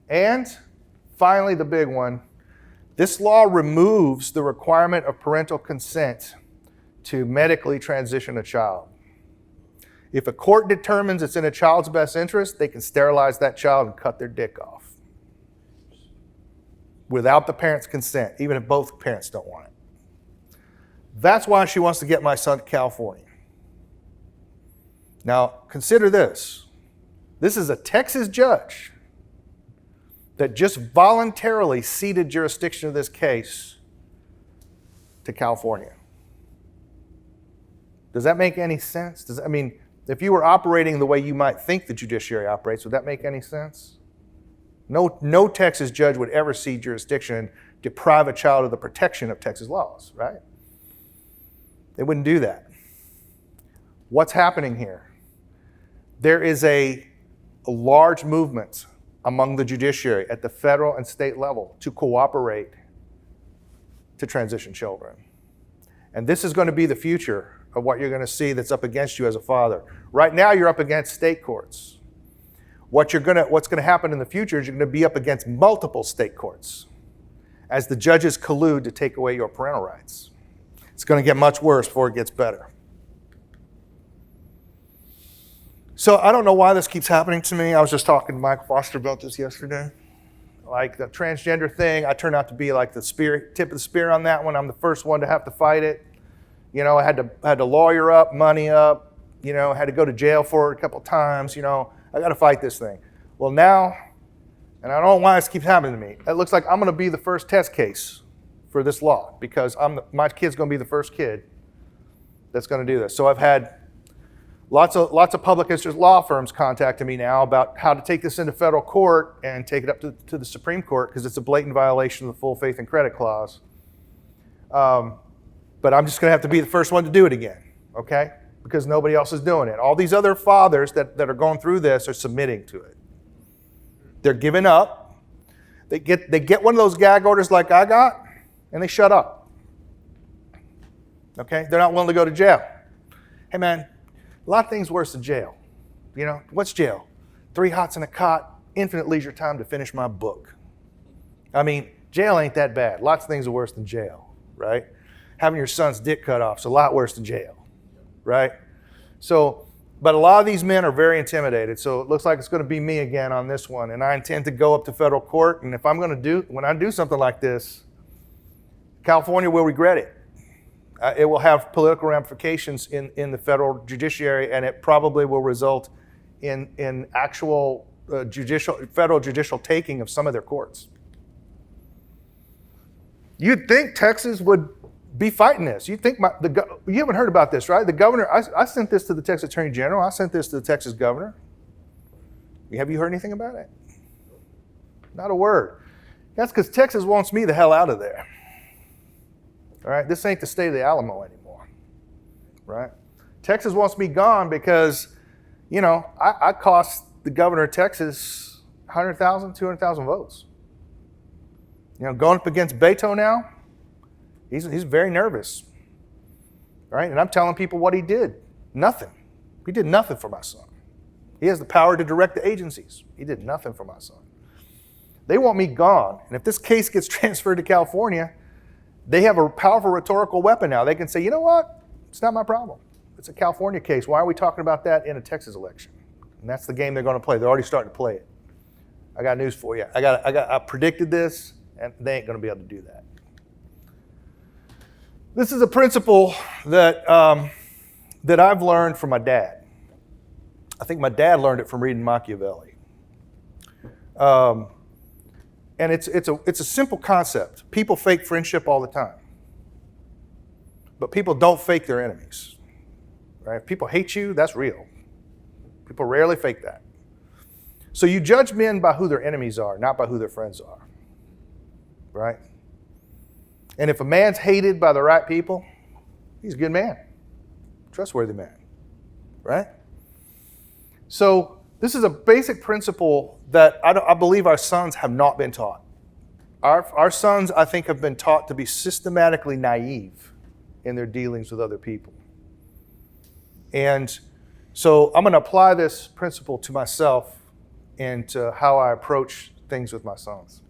And finally, the big one, this law removes the requirement of parental consent to medically transition a child. If a court determines it's in a child's best interest, they can sterilize that child and cut their dick off without the parent's consent, even if both parents don't want it. That's why she wants to get my son to California. Now, consider this. This is a Texas judge that just voluntarily ceded jurisdiction of this case to California. Does that make any sense? If you were operating the way you might think the judiciary operates, would that make any sense? No Texas judge would ever cede jurisdiction and deprive a child of the protection of Texas laws, right? They wouldn't do that. What's happening here? There is a large movement among the judiciary at the federal and state level to cooperate to transition children. And this is going to be the future of what you're going to see that's up against you as a father. Right now, you're up against state courts. What's going to happen in the future is you're going to be up against multiple state courts as the judges collude to take away your parental rights. It's going to get much worse before it gets better. So I don't know why this keeps happening to me. I was just talking to Michael Foster about this yesterday. Like the transgender thing, I turned out to be like the tip of the spear on that one. I'm the first one to have to fight it. You know, I had to lawyer up, money up, you know, had to go to jail for it a couple times, you know. I got to fight this thing. Well, now, and I don't know why this keeps happening to me, it looks like I'm going to be the first test case for this law because my kid's going to be the first kid that's going to do this. So I've had lots of public interest law firms contacting me now about how to take this into federal court and take it up to the Supreme Court because it's a blatant violation of the full faith and credit clause. But I'm just going to have to be the first one to do it again, okay? Because nobody else is doing it. All these other fathers that are going through this are submitting to it. They're giving up. They get one of those gag orders like I got, and they shut up. Okay? They're not willing to go to jail. Hey man, a lot of things worse than jail. You know, what's jail? 3 hots in a cot, infinite leisure time to finish my book. I mean, jail ain't that bad. Lots of things are worse than jail, right? Having your son's dick cut off is a lot worse than jail. Right? So, but a lot of these men are very intimidated. So it looks like it's going to be me again on this one. And I intend to go up to federal court. And if when I do something like this, California will regret it. It will have political ramifications in the federal judiciary, and it probably will result in actual federal judicial taking of some of their courts. You'd think Texas would be fighting this. You think you haven't heard about this, right? The governor, I sent this to the Texas Attorney General. I sent this to the Texas governor. Have you heard anything about it? Not a word. That's because Texas wants me the hell out of there. All right, this ain't the state of the Alamo anymore, right? Texas wants me gone because, you know, I cost the governor of Texas 100,000, 200,000 votes. You know, going up against Beto now, he's very nervous, right? And I'm telling people what he did. Nothing. He did nothing for my son. He has the power to direct the agencies. He did nothing for my son. They want me gone. And if this case gets transferred to California, they have a powerful rhetorical weapon now. They can say, you know what? It's not my problem. It's a California case. Why are we talking about that in a Texas election? And that's the game they're going to play. They're already starting to play it. I got news for you. I predicted this, and they ain't going to be able to do that. This is a principle that I've learned from my dad. I think my dad learned it from reading Machiavelli. And it's a simple concept. People fake friendship all the time. But people don't fake their enemies. Right? If people hate you, that's real. People rarely fake that. So you judge men by who their enemies are, not by who their friends are. Right? And if a man's hated by the right people, he's a good man. Trustworthy man. Right? So this is a basic principle that I believe our sons have not been taught. Our sons, I think, have been taught to be systematically naive in their dealings with other people. And so I'm going to apply this principle to myself and to how I approach things with my sons.